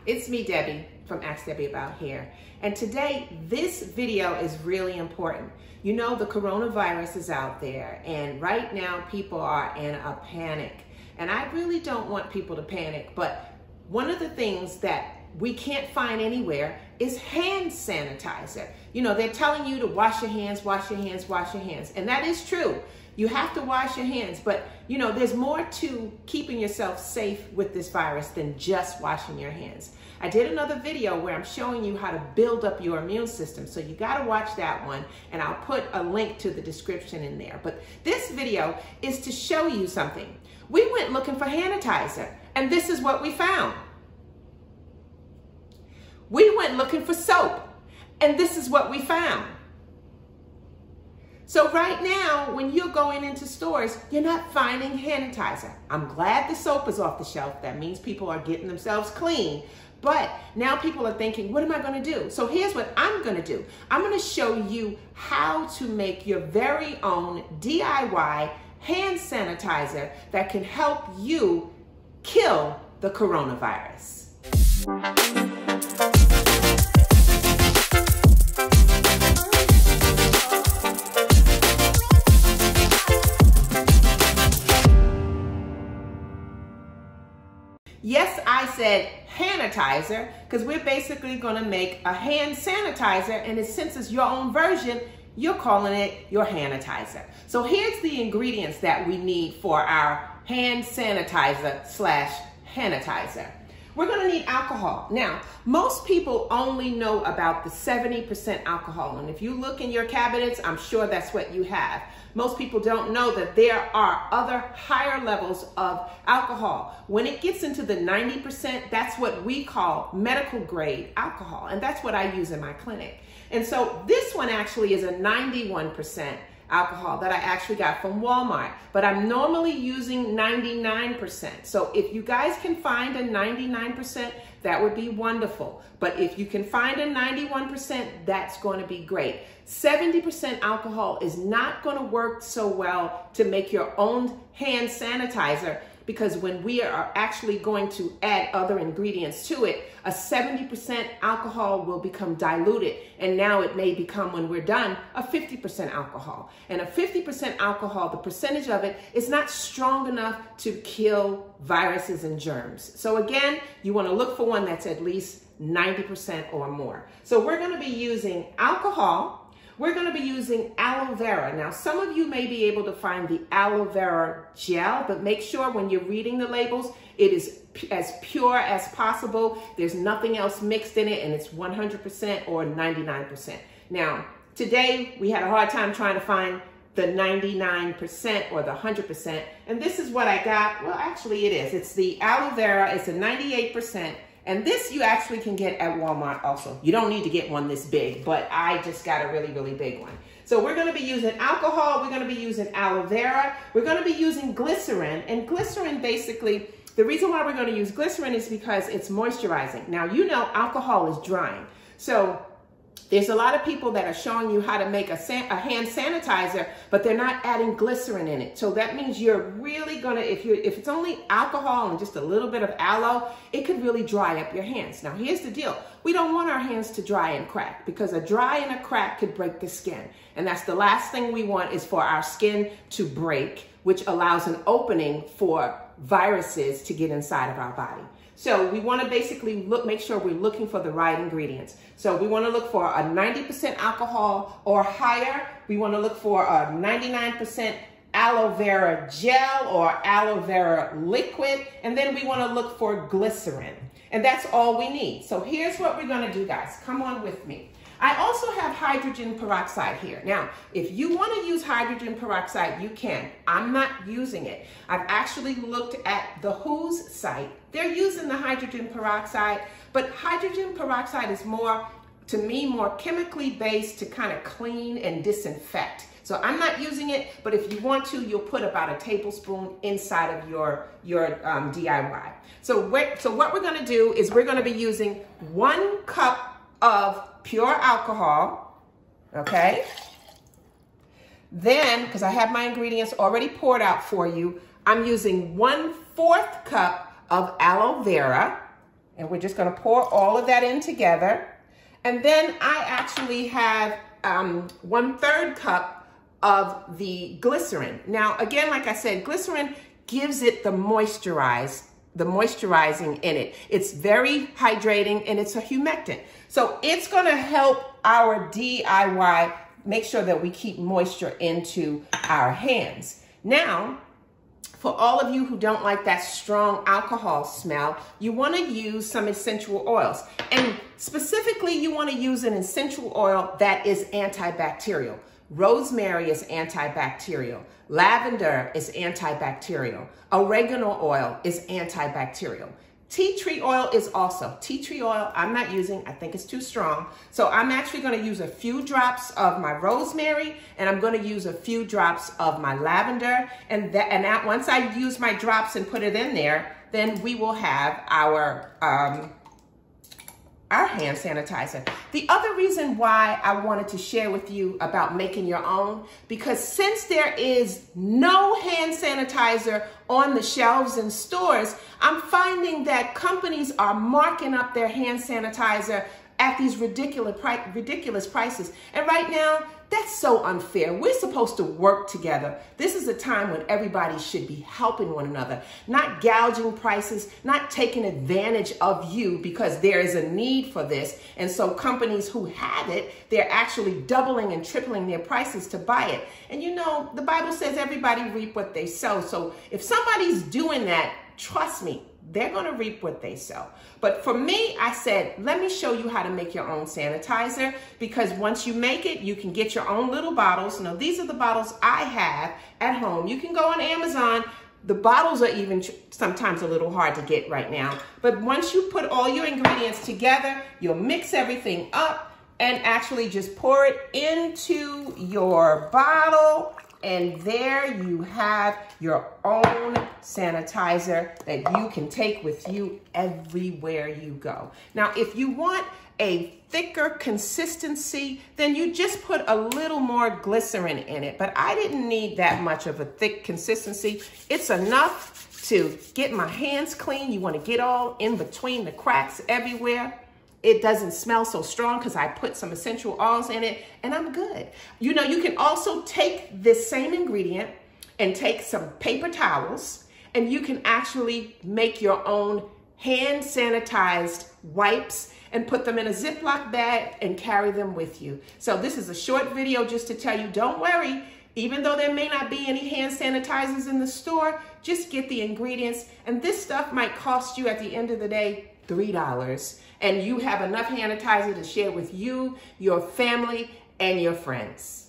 it's me, Debbie, from Ask Debbie About Hair. And today, this video is really important. You know, the coronavirus is out there, and right now people are in a panic. And I really don't want people to panic, but one of the things that we can't find anywhere is hand sanitizer. You know, they're telling you to wash your hands, wash your hands, wash your hands. And that is true. You have to wash your hands, but you know, there's more to keeping yourself safe with this virus than just washing your hands. I did another video where I'm showing you how to build up your immune system. So you got to watch that one, and I'll put a link to the description in there. But this video is to show you something. We went looking for hand sanitizer, and this is what we found. We went looking for soap, and this is what we found. So right now, when you're going into stores, you're not finding hand sanitizer. I'm glad the soap is off the shelf. That means people are getting themselves clean. But now people are thinking, what am I going to do? So here's what I'm going to do. I'm going to show you how to make your very own DIY hand sanitizer that can help you kill the coronavirus. Yes, I said hand sanitizer because we're basically going to make a hand sanitizer, and since it's your own version, you're calling it your hand sanitizer. So here's the ingredients that we need for our hand sanitizer slash sanitizer. We're going to need alcohol. Now, most people only know about the 70% alcohol, and if you look in your cabinets, I'm sure that's what you have. Most people don't know that there are other higher levels of alcohol. When it gets into the 90%, that's what we call medical grade alcohol, and that's what I use in my clinic. And so this one actually is a 91% alcohol that I actually got from Walmart, but I'm normally using 99%. So if you guys can find a 99%, that would be wonderful. But if you can find a 91%, that's going to be great. 70% alcohol is not going to work so well to make your own hand sanitizer, because when we are actually going to add other ingredients to it, a 70% alcohol will become diluted. And now it may become, when we're done, a 50% alcohol. And a 50% alcohol, the percentage of it is not strong enough to kill viruses and germs. So again, you want to look for one that's at least 90% or more. So we're going to be using alcohol. We're going to be using aloe vera. Now, some of you may be able to find the aloe vera gel, but make sure when you're reading the labels, it is as pure as possible. There's nothing else mixed in it, and it's 100% or 99%. Now, today we had a hard time trying to find the 99% or the 100%, and this is what I got. Well, actually it is. It's the aloe vera. It's a 98%. And this you actually can get at Walmart also. You don't need to get one this big, but I just got a really, really big one. So we're going to be using alcohol. We're going to be using aloe vera. We're going to be using glycerin. And glycerin, basically, the reason why we're going to use glycerin is because it's moisturizing. Now, you know alcohol is drying. So there's a lot of people that are showing you how to make a hand sanitizer, but they're not adding glycerin in it. So that means you're really gonna, if it's only alcohol and just a little bit of aloe, it could really dry up your hands. Now here's the deal. We don't want our hands to dry and crack, because a dry and a crack could break the skin. And that's the last thing we want, is for our skin to break, which allows an opening for viruses to get inside of our body. So we want to basically make sure we're looking for the right ingredients. So we want to look for a 90% alcohol or higher. We want to look for a 99% aloe vera gel or aloe vera liquid. And then we want to look for glycerin. And that's all we need. So here's what we're going to do, guys. Come on with me. I also have hydrogen peroxide here. Now, if you want to use hydrogen peroxide, you can. I'm not using it. I've actually looked at the WHO's site. They're using the hydrogen peroxide, but hydrogen peroxide is more, to me, more chemically based to kind of clean and disinfect. So I'm not using it, but if you want to, you'll put about a tablespoon inside of your DIY. So what we're going to do is we're going to be using 1 cup of pure alcohol, okay? Then, because I have my ingredients already poured out for you, I'm using 1/4 cup of aloe vera, And we're just gonna pour all of that in together. And then I actually have 1/3 cup of the glycerin. Now, again, like I said, glycerin gives it the moisturizing in it. It's very hydrating and it's a humectant. So it's gonna help our DIY make sure that we keep moisture into our hands. Now, for all of you who don't like that strong alcohol smell, you wanna use some essential oils. And specifically, you wanna use an essential oil that is antibacterial. Rosemary is antibacterial. Lavender is antibacterial. Oregano oil is antibacterial. Tea tree oil is also. Tea tree oil I'm not using, I think it's too strong. So I'm actually gonna use a few drops of my rosemary and I'm gonna use a few drops of my lavender. And that once I use my drops and put it in there, then we will have our hand sanitizer. The other reason why I wanted to share with you about making your own, because since there is no hand sanitizer on the shelves in stores, I'm finding that companies are marking up their hand sanitizer at these ridiculous prices. And right now, that's so unfair. We're supposed to work together. This is a time when everybody should be helping one another, not gouging prices, not taking advantage of you because there is a need for this. And so companies who have it, they're actually doubling and tripling their prices to buy it. And you know, the Bible says everybody reap what they sow. So if somebody's doing that, trust me, they're gonna reap what they sow. But for me, I said, let me show you how to make your own sanitizer, because once you make it, you can get your own little bottles. Now, these are the bottles I have at home. You can go on Amazon. The bottles are even sometimes a little hard to get right now. But once you put all your ingredients together, you'll mix everything up and actually just pour it into your bottle. And there you have your own sanitizer that you can take with you everywhere you go. Now, if you want a thicker consistency, then you just put a little more glycerin in it. But I didn't need that much of a thick consistency. It's enough to get my hands clean. You want to get all in between the cracks everywhere. It doesn't smell so strong because I put some essential oils in it and I'm good. You know, you can also take this same ingredient and take some paper towels and you can actually make your own hand sanitized wipes and put them in a Ziploc bag and carry them with you. So this is a short video just to tell you, don't worry, even though there may not be any hand sanitizers in the store, just get the ingredients. And this stuff might cost you at the end of the day, $3. And you have enough hand sanitizer to share with you, your family, and your friends.